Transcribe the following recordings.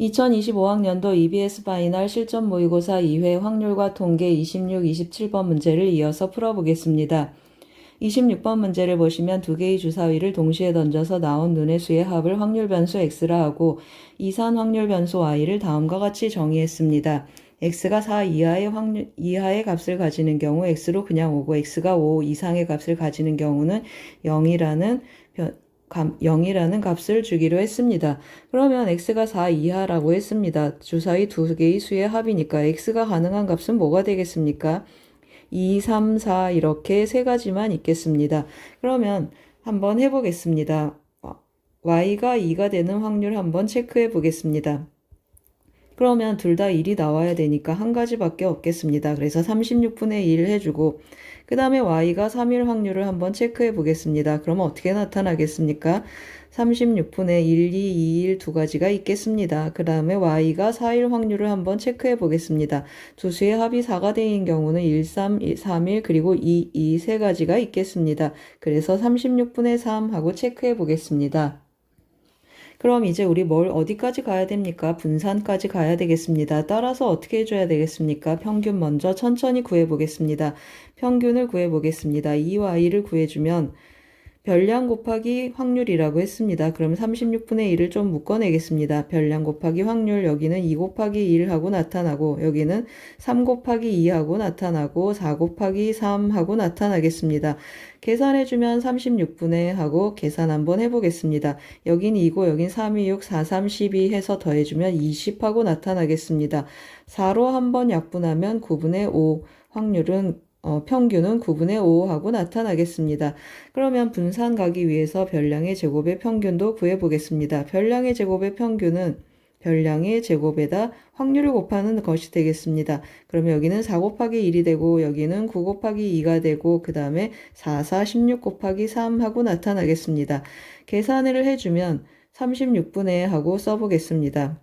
2025학년도 EBS 파이널 실전 모의고사 2회 확률과 통계 26, 27번 문제를 이어서 풀어보겠습니다. 26번 문제를 보시면 두 개의 주사위를 동시에 던져서 나온 눈의 수의 합을 확률 변수 x라 하고 이산 확률 변수 y를 다음과 같이 정의했습니다. x가 4 이하의 값을 가지는 경우 x로 그냥 오고 x가 5 이상의 값을 가지는 경우는 0이라는 값을 주기로 했습니다. 그러면 x가 4 이하라고 했습니다. 주사위 두 개의 수의 합이니까 x가 가능한 값은 뭐가 되겠습니까? 2, 3, 4 이렇게 세 가지만 있겠습니다. 그러면 한번 해보겠습니다. y가 2가 되는 확률 한번 체크해 보겠습니다. 그러면 둘 다 1이 나와야 되니까 한 가지밖에 없겠습니다. 그래서 36분의 1 해주고 그 다음에 y가 3일 확률을 한번 체크해 보겠습니다. 그러면 어떻게 나타나겠습니까? 36분의 1, 2, 2, 1 두 가지가 있겠습니다. 그 다음에 y가 4일 확률을 한번 체크해 보겠습니다. 두 수의 합이 4가 되는 경우는 1, 3, 3일 그리고 2, 2 세 가지가 있겠습니다. 그래서 36분의 3 하고 체크해 보겠습니다. 그럼 이제 우리 어디까지 가야 됩니까? 분산까지 가야 되겠습니다. 따라서 어떻게 해줘야 되겠습니까? 평균 먼저 천천히 구해보겠습니다. 평균을 구해보겠습니다. 2y를 구해주면 별량 곱하기 확률이라고 했습니다. 그럼 36분의 1을 좀 묶어내겠습니다. 별량 곱하기 확률, 여기는 2 곱하기 1 하고 나타나고 여기는 3 곱하기 2 하고 나타나고 4 곱하기 3 하고 나타나겠습니다. 계산해주면 36분의 하고 계산 한번 해보겠습니다. 여긴 2고 여긴 3, 2, 6, 4, 3, 12 해서 더해주면 20 하고 나타나겠습니다. 4로 한번 약분하면 9분의 5 확률은 평균은 9분의 5 하고 나타나겠습니다. 그러면 분산 가기 위해서 별량의 제곱의 평균도 구해보겠습니다. 별량의 제곱의 평균은 별량의 제곱에다 확률을 곱하는 것이 되겠습니다. 그러면 여기는 4 곱하기 1이 되고 여기는 9 곱하기 2가 되고 그 다음에 4, 4, 16 곱하기 3 하고 나타나겠습니다. 계산을 해주면 36분의 하고 써보겠습니다.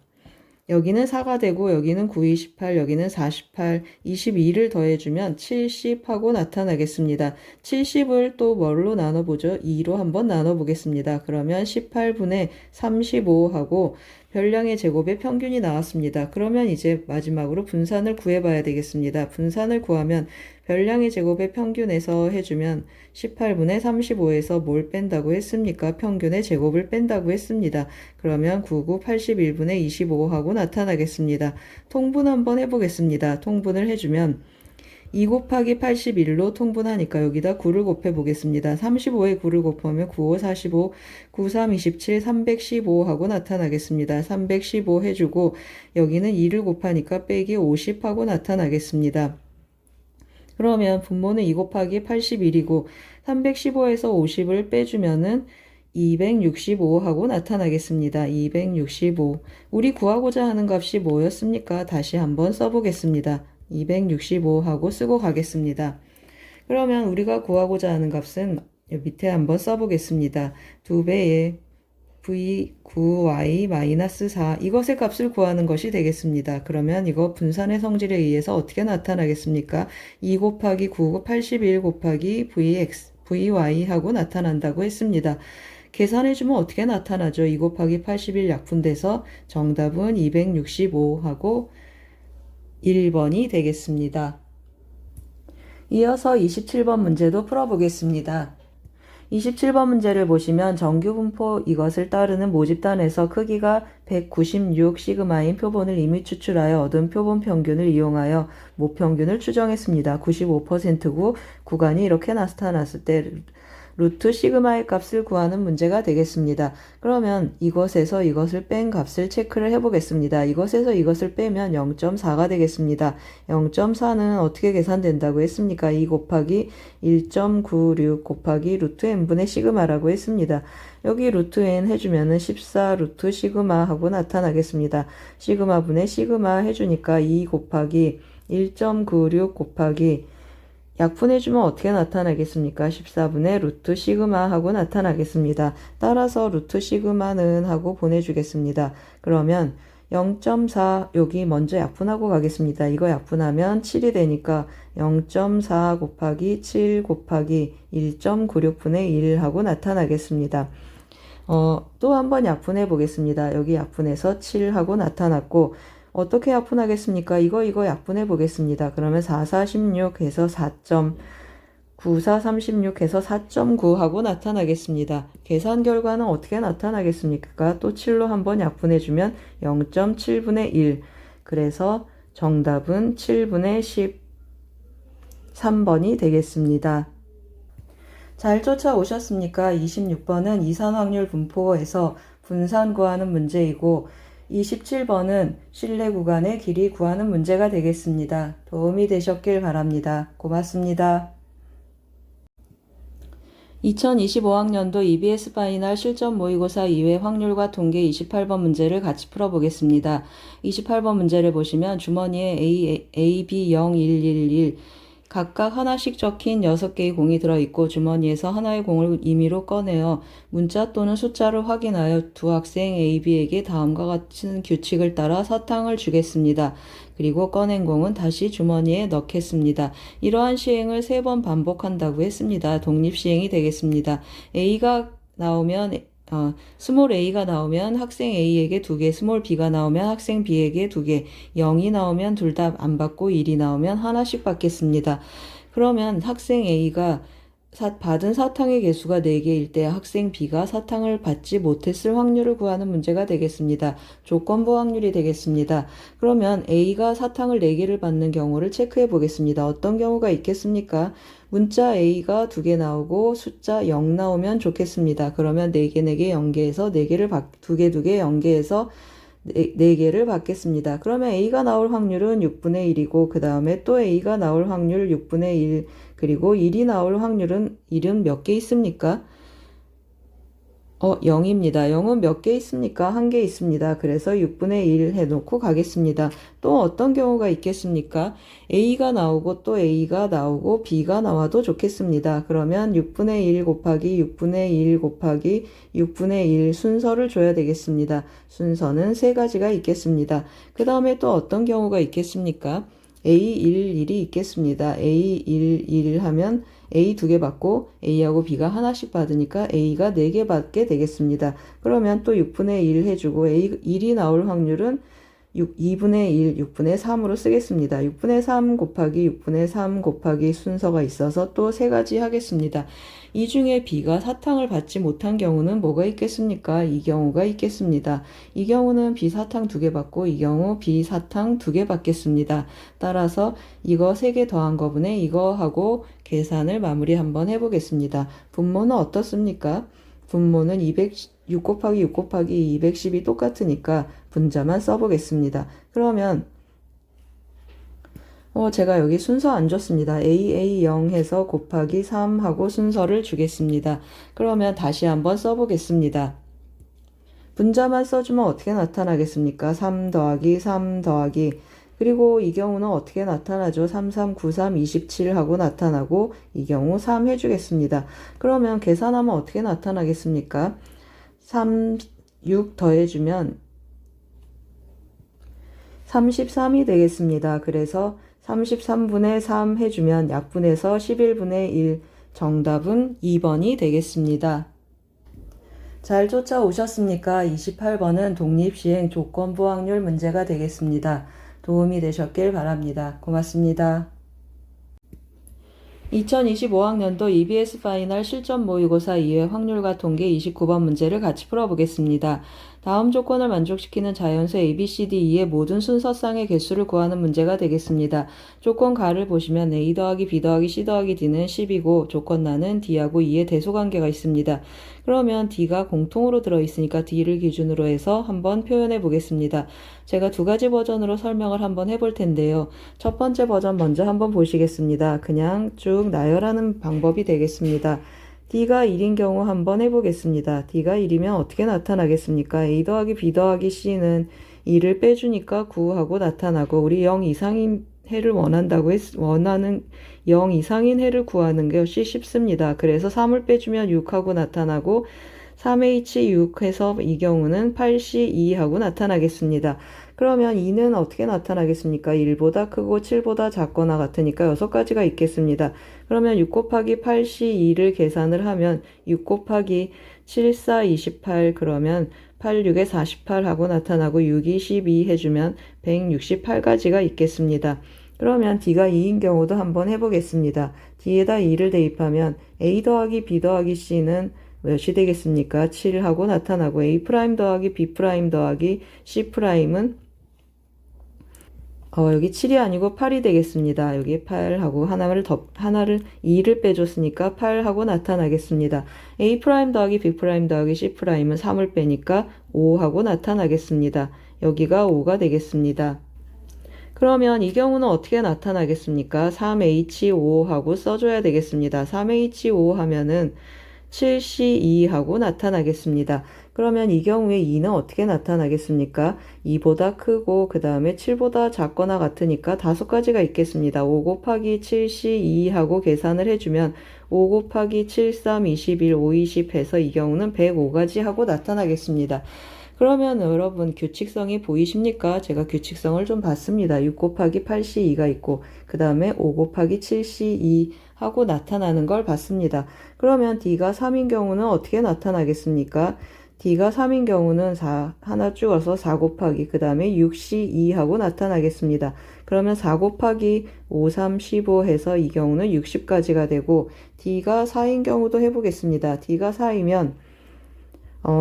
여기는 4가 되고 여기는 9, 28, 여기는 48, 22를 더해주면 70 하고 나타나겠습니다. 70을 또 뭘로 나눠보죠? 2로 한번 나눠보겠습니다. 그러면 18분의 35 하고 별량의 제곱의 평균이 나왔습니다. 그러면 이제 마지막으로 분산을 구해봐야 되겠습니다. 분산을 구하면 별량의 제곱의 평균에서 해주면 18분의 35에서 뭘 뺀다고 했습니까? 평균의 제곱을 뺀다고 했습니다. 그러면 99, 81분의 25 하고 나타나겠습니다. 통분 한번 해보겠습니다. 통분을 해주면 2 곱하기 81로 통분하니까 여기다 9를 곱해 보겠습니다. 35에 9를 곱하면 9, 5, 45, 9, 3, 27, 315 하고 나타나겠습니다. 315 해주고 여기는 2를 곱하니까 빼기 50 하고 나타나겠습니다. 그러면 분모는 2 곱하기 81이고 315에서 50을 빼주면은 265 하고 나타나겠습니다. 265. 우리 구하고자 하는 값이 뭐였습니까? 다시 한번 써보겠습니다. 265 하고 쓰고 가겠습니다. 그러면 우리가 구하고자 하는 값은 밑에 한번 써보겠습니다. 2배의 v9y-4 이것의 값을 구하는 것이 되겠습니다. 그러면 이거 분산의 성질에 의해서 어떻게 나타나겠습니까? 2 곱하기 9, 81 곱하기 vy 하고 나타난다고 했습니다. 계산해주면 어떻게 나타나죠? 2 곱하기 81 약분돼서 정답은 265 하고 1번이 되겠습니다. 이어서 27번 문제도 풀어보겠습니다. 27번 문제를 보시면 정규 분포 이것을 따르는 모집단에서 크기가 196 시그마인 표본을 이미 추출하여 얻은 표본 평균을 이용하여 모평균을 추정했습니다. 95%고 구간이 이렇게 나타났을 때 루트 시그마의 값을 구하는 문제가 되겠습니다. 그러면 이것에서 이것을 뺀 값을 체크를 해보겠습니다. 이것에서 이것을 빼면 0.4가 되겠습니다. 0.4는 어떻게 계산된다고 했습니까? 2 곱하기 1.96 곱하기 루트 n분의 시그마라고 했습니다. 여기 루트 n 해주면은 14 루트 시그마 하고 나타나겠습니다. 시그마 분의 시그마 해주니까 2 곱하기 1.96 곱하기 약분해주면 어떻게 나타나겠습니까? 14분의 루트 시그마 하고 나타나겠습니다. 따라서 루트 시그마는 하고 보내주겠습니다. 그러면 0.4 여기 먼저 약분하고 가겠습니다. 이거 약분하면 7이 되니까 0.4 곱하기 7 곱하기 1.96분의 1 하고 나타나겠습니다. 또 한번 약분해 보겠습니다. 여기 약분해서 7하고 나타났고, 어떻게 약분하겠습니까? 이거 약분해 보겠습니다. 그러면 4, 4, 16 해서 4.9, 4, 36 해서 4.9 하고 나타나겠습니다. 계산 결과는 어떻게 나타나겠습니까? 또 7로 한번 약분해 주면 0.7분의 1. 그래서 정답은 7분의 13번이 되겠습니다. 잘 쫓아오셨습니까? 26번은 이산 확률 분포에서 분산 구하는 문제이고 27번은 실내 구간의 길이 구하는 문제가 되겠습니다. 도움이 되셨길 바랍니다. 고맙습니다. 2025학년도 EBS 파이널 실전 모의고사 2회 확률과 통계 28번 문제를 같이 풀어보겠습니다. 28번 문제를 보시면 주머니에 A, B 0, 1, 1, 1 각각 하나씩 적힌 6개의 공이 들어있고 주머니에서 하나의 공을 임의로 꺼내어 문자 또는 숫자를 확인하여 두 학생 A, B에게 다음과 같은 규칙을 따라 사탕을 주겠습니다. 그리고 꺼낸 공은 다시 주머니에 넣겠습니다. 이러한 시행을 3번 반복한다고 했습니다. 독립시행이 되겠습니다. A가 나오면 스몰 a가 나오면 학생 A에게 2개, 스몰 b가 나오면 학생 B에게 2개, 0이 나오면 둘 다 안 받고 1이 나오면 하나씩 받겠습니다. 그러면 학생 A가 받은 사탕의 개수가 4개일 때 학생 B가 사탕을 받지 못했을 확률을 구하는 문제가 되겠습니다. 조건부 확률이 되겠습니다. 그러면 A가 사탕을 4개를 받는 경우를 체크해 보겠습니다. 어떤 경우가 있겠습니까? 문자 A가 2개 나오고 숫자 0 나오면 좋겠습니다. 그러면 4개, 4개 연계해서 4개를 2개, 2개 연계해서 4개를 받겠습니다. 그러면 A가 나올 확률은 6분의 1이고 그 다음에 또 A가 나올 확률 6분의 1 그리고 1이 나올 확률은 1은 몇 개 있습니까? 0입니다. 0은 몇 개 있습니까? 1개 있습니다. 그래서 6분의 1 해놓고 가겠습니다. 또 어떤 경우가 있겠습니까? A가 나오고 또 A가 나오고 B가 나와도 좋겠습니다. 그러면 6분의 1 곱하기 6분의 1 곱하기 6분의 1 순서를 줘야 되겠습니다. 순서는 3가지가 있겠습니다. 그 다음에 또 어떤 경우가 있겠습니까? A11이 있겠습니다. A11 하면 A 2개 받고 A하고 B가 하나씩 받으니까 A가 4개 받게 되겠습니다. 그러면 또 6분의 1 해주고 A 1이 나올 확률은 2분의 1, 6분의 3으로 쓰겠습니다. 6분의 3 곱하기 6분의 3 곱하기 순서가 있어서 또 3가지 하겠습니다. 이 중에 B가 사탕을 받지 못한 경우는 뭐가 있겠습니까? 이 경우가 있겠습니다. 이 경우는 B 사탕 2개 받고 이 경우 B 사탕 2개 받겠습니다. 따라서 이거 3개 더한 거분에 이거 하고 계산을 마무리 한번 해보겠습니다. 분모는 어떻습니까? 분모는 6 곱하기 6 곱하기 210이 똑같으니까 분자만 써보겠습니다. 그러면 제가 여기 순서 안 줬습니다. AA0 해서 곱하기 3 하고 순서를 주겠습니다. 그러면 다시 한번 써보겠습니다. 분자만 써주면 어떻게 나타나겠습니까? 3 더하기 3 더하기 그리고 이 경우는 어떻게 나타나죠? 3, 3, 9, 3, 27 하고 나타나고 이 경우 3 해주겠습니다. 그러면 계산하면 어떻게 나타나겠습니까? 3, 6 더해주면 33이 되겠습니다. 그래서 33분의 3 해주면 약분해서 11분의 1 정답은 2번이 되겠습니다. 잘 쫓아오셨습니까? 28번은 독립시행 조건부 확률 문제가 되겠습니다. 도움이 되셨길 바랍니다. 고맙습니다. 2025학년도 EBS 파이널 실전 모의고사 2회 확률과 통계 29번 문제를 같이 풀어보겠습니다. 다음 조건을 만족시키는 자연수 ABCDE의 모든 순서쌍의 개수를 구하는 문제가 되겠습니다. 조건 가를 보시면 A 더하기 B 더하기 C 더하기 D는 10이고 조건 나는 D하고 E의 대소관계가 있습니다. 그러면 D가 공통으로 들어있으니까 D를 기준으로 해서 한번 표현해 보겠습니다. 제가 2가지 버전으로 설명을 한번 해볼 텐데요. 첫 번째 버전 먼저 한번 보시겠습니다. 그냥 쭉 나열하는 방법이 되겠습니다. D가 1인 경우 한번 해보겠습니다. D가 1이면 어떻게 나타나겠습니까? A 더하기 B 더하기 C는 2를 빼주니까 9하고 나타나고 우리 0 이상인 해를 원하는 0 이상인 해를 구하는 것이 쉽습니다. 그래서 3을 빼주면 6하고 나타나고 3H6 해서 이 경우는 8C2 하고 나타나겠습니다. 그러면 2는 어떻게 나타나겠습니까? 1보다 크고 7보다 작거나 같으니까 6가지가 있겠습니다. 그러면 6 곱하기 8C2를 계산을 하면 6 곱하기 7, 4, 28 그러면 8, 6에 48 하고 나타나고 6, 12 해주면 168가지가 있겠습니다. 그러면 D가 2인 경우도 한번 해보겠습니다. D에다 2를 대입하면 A 더하기 B 더하기 C는 몇이 되겠습니까? 7하고 나타나고 A 프라임 더하기 B 프라임 더하기 C 프라임은 여기 7이 아니고 8이 되겠습니다. 여기 8하고 하나를 2를 빼줬으니까 8하고 나타나겠습니다. A 프라임 더하기 B 프라임 더하기 C 프라임은 3을 빼니까 5하고 나타나겠습니다. 여기가 5가 되겠습니다. 그러면 이 경우는 어떻게 나타나겠습니까? 3H5 하고 써줘야 되겠습니다. 3H5 하면은 7C2 하고 나타나겠습니다. 그러면 이 경우에 2는 어떻게 나타나겠습니까? 2보다 크고 그 다음에 7보다 작거나 같으니까 5가지가 있겠습니다. 5 곱하기 7C2 하고 계산을 해주면 5 곱하기 7, 3, 21, 5, 20 해서 이 경우는 105가지 하고 나타나겠습니다. 그러면 여러분 규칙성이 보이십니까? 제가 규칙성을 좀 봤습니다. 6 곱하기 8C2가 있고 그 다음에 5 곱하기 7C2 하고 나타나는 걸 봤습니다. 그러면 D가 3인 경우는 어떻게 나타나겠습니까? D가 3인 경우는 하나 줄어서 4 곱하기 그 다음에 6C2 하고 나타나겠습니다. 그러면 4 곱하기 5, 3, 15 해서 이 경우는 60가지가 되고 D가 4인 경우도 해보겠습니다. D가 4이면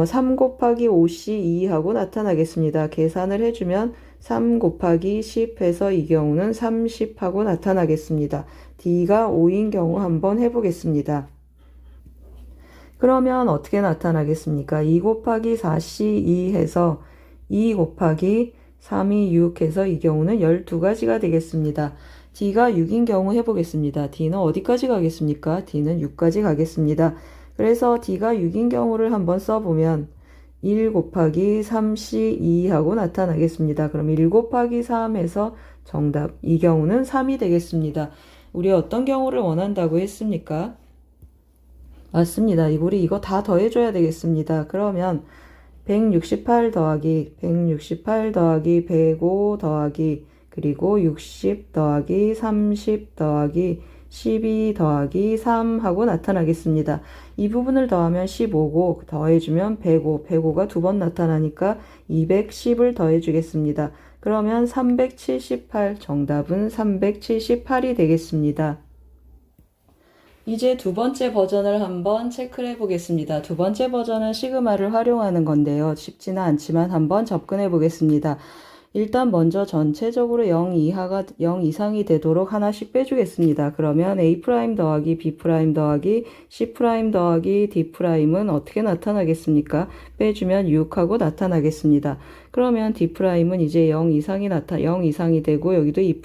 3 곱하기 5C2 하고 나타나겠습니다. 계산을 해주면 3 곱하기 10 해서 이 경우는 30 하고 나타나겠습니다. D가 5인 경우 한번 해보겠습니다. 그러면 어떻게 나타나겠습니까? 2 곱하기 4C2 해서 2 곱하기 3이 6 해서 이 경우는 12가지가 되겠습니다. D가 6인 경우 해보겠습니다. D는 어디까지 가겠습니까? D는 6까지 가겠습니다. 그래서 D가 6인 경우를 한번 써보면 1 곱하기 3C2 하고 나타나겠습니다. 그럼 1 곱하기 3에서 정답 이 경우는 3이 되겠습니다. 우리 어떤 경우를 원한다고 했습니까? 맞습니다. 우리 이거 다 더해줘야 되겠습니다. 그러면 168 더하기 105 더하기 그리고 60 더하기 30 더하기 12 더하기 3 하고 나타나겠습니다. 이 부분을 더하면 15고 더해주면 105가 두 번 나타나니까 210을 더해주겠습니다. 그러면 378 정답은 378이 되겠습니다. 이제 두 번째 버전을 한번 체크를 해보겠습니다. 두 번째 버전은 시그마를 활용하는 건데요. 쉽지는 않지만 한번 접근해 보겠습니다. 일단 먼저 전체적으로 0 이상이 되도록 하나씩 빼주겠습니다. 그러면 A' 더하기 B' 더하기 C' 더하기 D'은 어떻게 나타나겠습니까? 빼주면 6하고 나타나겠습니다. 그러면 D'은 이제 0 이상이 되고 여기도 E'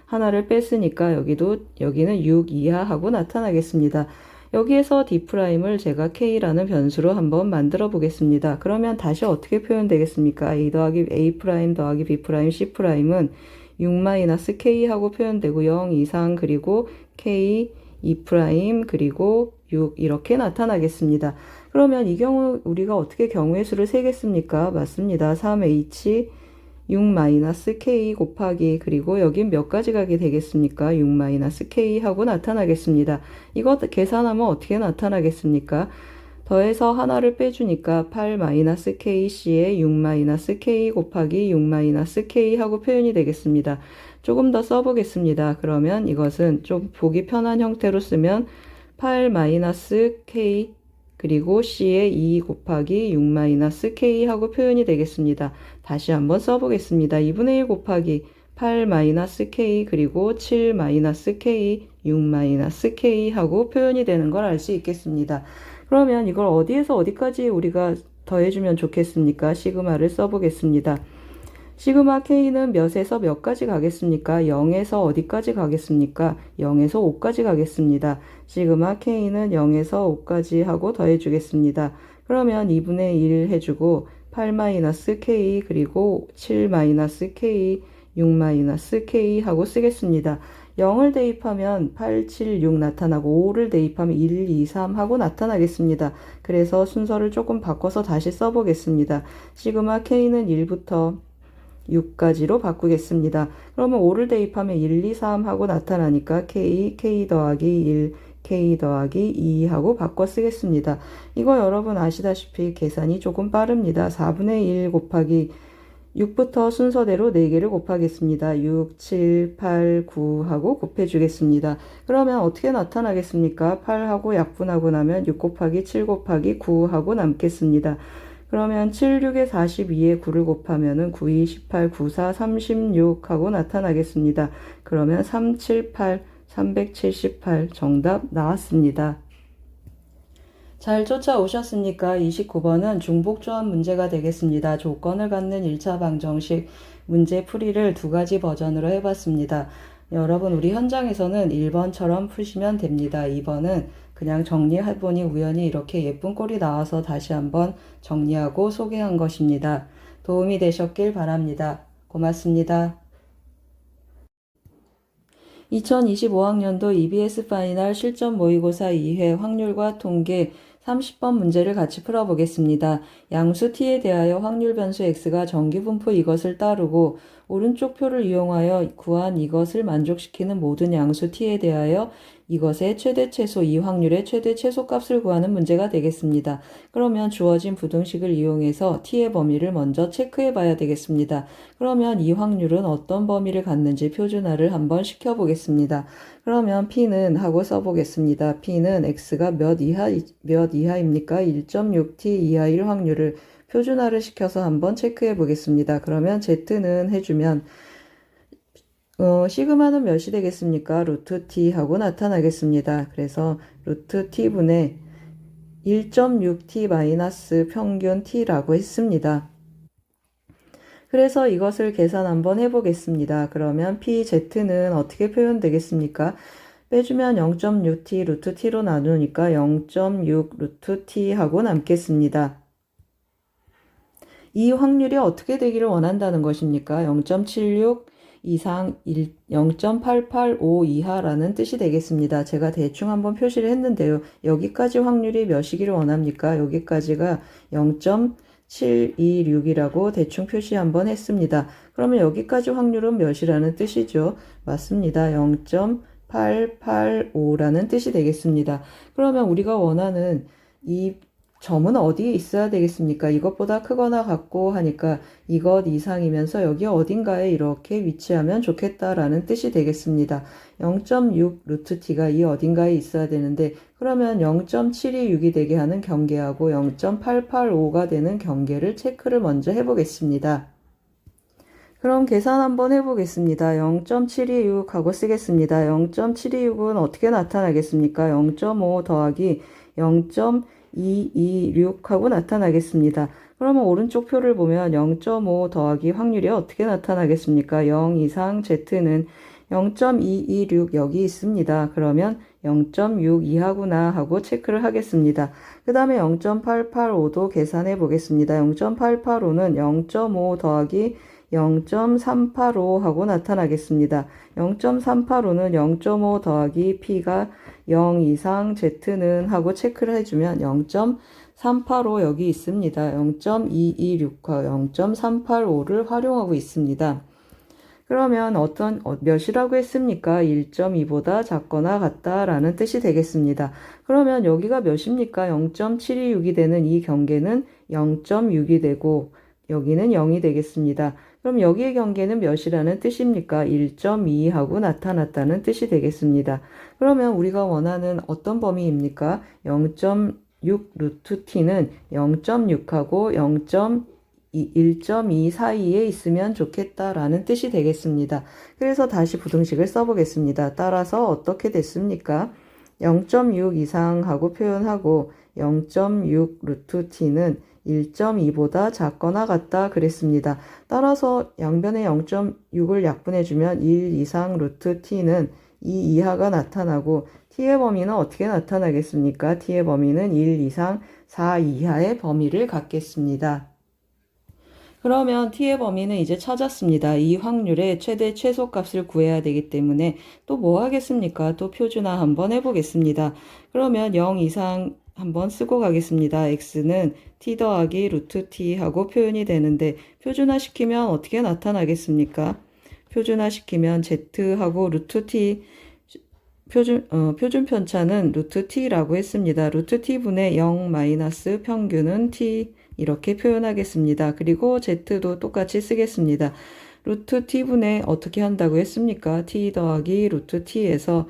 하나를 뺐으니까 여기는 6 이하하고 나타나겠습니다. 여기에서 D'를 제가 K라는 변수로 한번 만들어 보겠습니다. 그러면 다시 어떻게 표현되겠습니까? A 더하기 A' 더하기 B' C'은 6-K 하고 표현되고 0 이상 그리고 K, E' 그리고 6 이렇게 나타나겠습니다. 그러면 이 경우 우리가 어떻게 경우의 수를 세겠습니까? 맞습니다. 3H 6-K 곱하기 그리고 여긴 몇 가지 가게 되겠습니까? 6-K 하고 나타나겠습니다. 이거 계산하면 어떻게 나타나겠습니까? 더해서 하나를 빼주니까 8-KC에 6-K 곱하기 6-K 하고 표현이 되겠습니다. 조금 더 써보겠습니다. 그러면 이것은 좀 보기 편한 형태로 쓰면 8-K 그리고 C에 2 곱하기 6-K 하고 표현이 되겠습니다. 다시 한번 써보겠습니다. 2분의 1 곱하기 8-K 그리고 7-K, 6-K 하고 표현이 되는 걸 알 수 있겠습니다. 그러면 이걸 어디에서 어디까지 우리가 더해주면 좋겠습니까? 시그마를 써보겠습니다. 시그마 K는 몇에서 몇까지 가겠습니까? 0에서 어디까지 가겠습니까? 0에서 5까지 가겠습니다. 시그마 K는 0에서 5까지 하고 더해주겠습니다. 그러면 2분의 1 해주고 8-K 그리고 7-K, 6-K 하고 쓰겠습니다. 0을 대입하면 8, 7, 6 나타나고 5를 대입하면 1, 2, 3 하고 나타나겠습니다. 그래서 순서를 조금 바꿔서 다시 써보겠습니다. 시그마 K는 1부터 6까지로 바꾸겠습니다. 그러면 5를 대입하면 1, 2, 3 하고 나타나니까 K 더하기 1, K 더하기 2 하고 바꿔 쓰겠습니다. 이거 여러분 아시다시피 계산이 조금 빠릅니다. 4분의 1 곱하기 6부터 순서대로 4개를 곱하겠습니다. 6, 7, 8, 9 하고 곱해주겠습니다. 그러면 어떻게 나타나겠습니까? 8하고 약분하고 나면 6 곱하기 7 곱하기 9 하고 남겠습니다. 그러면 7, 6에 42에 9를 곱하면은 9, 2, 18, 9, 4, 36 하고 나타나겠습니다. 그러면 3, 7, 8, 378 정답 나왔습니다. 잘 쫓아오셨습니까? 29번은 중복조합 문제가 되겠습니다. 조건을 갖는 1차 방정식 문제 풀이를 두 가지 버전으로 해봤습니다. 여러분 우리 현장에서는 1번처럼 푸시면 됩니다. 2번은 그냥 정리해보니 우연히 이렇게 예쁜 꼴이 나와서 다시 한번 정리하고 소개한 것입니다. 도움이 되셨길 바랍니다. 고맙습니다. 2025학년도 EBS 파이널 실전 모의고사 2회 확률과 통계 30번 문제를 같이 풀어보겠습니다. 양수 t에 대하여 확률 변수 x가 정기분포 이것을 따르고 오른쪽 표를 이용하여 구한 이것을 만족시키는 모든 양수 t에 대하여 이것의 최대 최소, 이 확률의 최대 최소값을 구하는 문제가 되겠습니다. 그러면 주어진 부등식을 이용해서 t의 범위를 먼저 체크해 봐야 되겠습니다. 그러면 이 확률은 어떤 범위를 갖는지 표준화를 한번 시켜보겠습니다. 그러면 p는 하고 써보겠습니다. p는 x가 몇 이하입니까? 1.6t 이하일 확률을 표준화를 시켜서 한번 체크해 보겠습니다. 그러면 z는 해주면 시그마는 몇이 되겠습니까? 루트 t 하고 나타나겠습니다. 그래서 루트 t분의 1.6t 마이너스 평균 t라고 했습니다. 그래서 이것을 계산 한번 해보겠습니다. 그러면 pz는 어떻게 표현되겠습니까? 빼주면 0.6t 루트 t로 나누니까 0.6 루트 t 하고 남겠습니다. 이 확률이 어떻게 되기를 원한다는 것입니까? 0.76 이상 0.885 이하라는 뜻이 되겠습니다. 제가 대충 한번 표시를 했는데요. 여기까지 확률이 몇이기를 원합니까? 여기까지가 0.726이라고 대충 표시 한번 했습니다. 그러면 여기까지 확률은 몇이라는 뜻이죠? 맞습니다. 0.885라는 뜻이 되겠습니다. 그러면 우리가 원하는 이 점은 어디에 있어야 되겠습니까? 이것보다 크거나 같고 하니까 이것 이상이면서 여기 어딘가에 이렇게 위치하면 좋겠다라는 뜻이 되겠습니다. 0.6 루트 t가 이 어딘가에 있어야 되는데 그러면 0.726이 되게 하는 경계하고 0.885가 되는 경계를 체크를 먼저 해보겠습니다. 그럼 계산 한번 해보겠습니다. 0.726 하고 쓰겠습니다. 0.726은 어떻게 나타나겠습니까? 0.5 더하기 0.226 하고 나타나겠습니다. 그러면 오른쪽 표를 보면 0.5 더하기 확률이 어떻게 나타나겠습니까? 0 이상 z는 0.226 여기 있습니다. 그러면 0.6 이하구나 하고 체크를 하겠습니다. 그 다음에 0.885도 계산해 보겠습니다. 0.885는 0.5 더하기 0.385 하고 나타나겠습니다. 0.385는 0.5 더하기 p가 0 이상 z는 하고 체크를 해주면 0.385 여기 있습니다. 0.226과 0.385를 활용하고 있습니다. 그러면 몇이라고 했습니까? 1.2보다 작거나 같다라는 뜻이 되겠습니다. 그러면 여기가 몇입니까? 0.726이 되는 이 경계는 0.6이 되고 여기는 0이 되겠습니다. 그럼 여기의 경계는 몇이라는 뜻입니까? 1.2 하고 나타났다는 뜻이 되겠습니다. 그러면 우리가 원하는 어떤 범위입니까? 0.6 루트 t는 0.6하고 1.2 사이에 있으면 좋겠다라는 뜻이 되겠습니다. 그래서 다시 부등식을 써보겠습니다. 따라서 어떻게 됐습니까? 0.6 이상 하고 표현하고 0.6 루트 t는 1.2보다 작거나 같다 그랬습니다. 따라서 양변에 0.6을 약분해주면 1 이상 루트 t는 2 이하가 나타나고 t의 범위는 어떻게 나타나겠습니까? t의 범위는 1 이상 4 이하의 범위를 갖겠습니다. 그러면 t의 범위는 이제 찾았습니다. 이 확률의 최대 최소값을 구해야 되기 때문에 또 뭐 하겠습니까? 또 표준화 한번 해보겠습니다. 그러면 0 이상 한번 쓰고 가겠습니다. x는 t 더하기 루트 t 하고 표현이 되는데 표준화 시키면 어떻게 나타나겠습니까? 표준화 시키면 z하고 루트 t 표준 편차는 루트 t라고 했습니다. 루트 t분의 0 마이너스 평균은 t 이렇게 표현하겠습니다. 그리고 z도 똑같이 쓰겠습니다. 루트 t분의 어떻게 한다고 했습니까? t 더하기 루트 t에서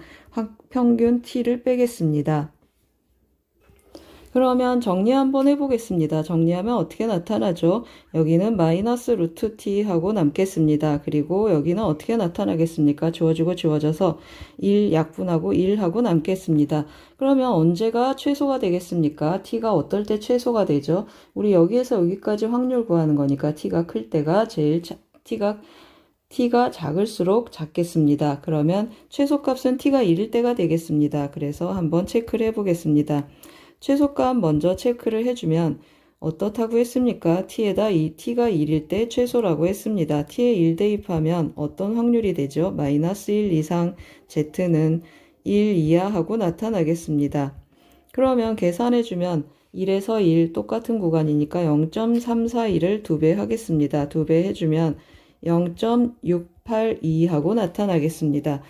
평균 t를 빼겠습니다. 그러면 정리 한번 해보겠습니다. 정리하면 어떻게 나타나죠? 여기는 마이너스 루트 t 하고 남겠습니다. 그리고 여기는 어떻게 나타나겠습니까? 지워지고 지워져서 1 약분하고 1 하고 남겠습니다. 그러면 언제가 최소가 되겠습니까? t가 어떨 때 최소가 되죠? 우리 여기에서 여기까지 확률 구하는 거니까 t가 클 때가 제일 t가 작을수록 작겠습니다. 그러면 최소값은 t가 1일 때가 되겠습니다. 그래서 한번 체크를 해보겠습니다. 최소값 먼저 체크를 해주면 어떻다고 했습니까? t에다 이 t가 1일 때 최소라고 했습니다. t에 1 대입하면 어떤 확률이 되죠? 마이너스 1 이상 z는 1 이하 하고 나타나겠습니다. 그러면 계산해주면 1에서 1 똑같은 구간이니까 0.341을 2배 하겠습니다. 2배 해주면 0.682 하고 나타나겠습니다.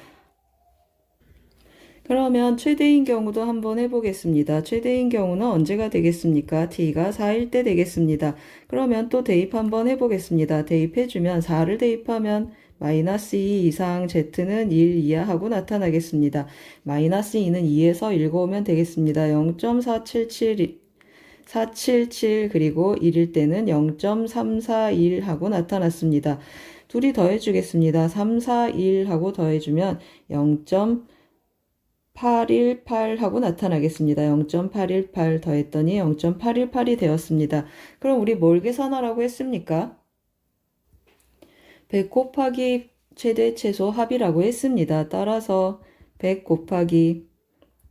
그러면 최대인 경우도 한번 해보겠습니다. 최대인 경우는 언제가 되겠습니까? t가 4일 때 되겠습니다. 그러면 또 대입 한번 해보겠습니다. 대입해주면 4를 대입하면 마이너스 2 이상 z는 1 이하 하고 나타나겠습니다. 마이너스 2는 2에서 읽어오면 되겠습니다. 0.477 그리고 1일 때는 0.341 하고 나타났습니다. 둘이 더해주겠습니다. 3, 4, 1 하고 더해주면 0.818 하고 나타나겠습니다. 0.818 더했더니 0.818이 되었습니다. 그럼 우리 뭘 계산하라고 했습니까? 100 곱하기 최대 최소 합이라고 했습니다. 따라서 100 곱하기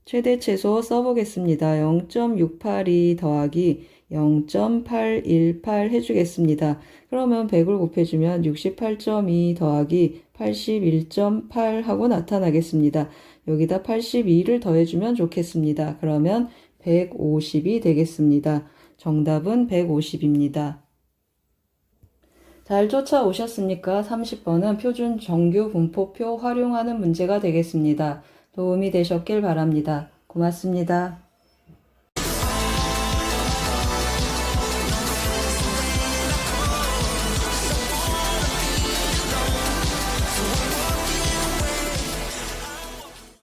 최대 최소 써보겠습니다. 0.682 더하기 0.818 해주겠습니다. 그러면 100을 곱해주면 68.2 더하기 81.8 하고 나타나겠습니다. 여기다 82를 더해주면 좋겠습니다. 그러면 150이 되겠습니다. 정답은 150입니다. 잘 쫓아오셨습니까? 30번은 표준 정규 분포표 활용하는 문제가 되겠습니다. 도움이 되셨길 바랍니다. 고맙습니다.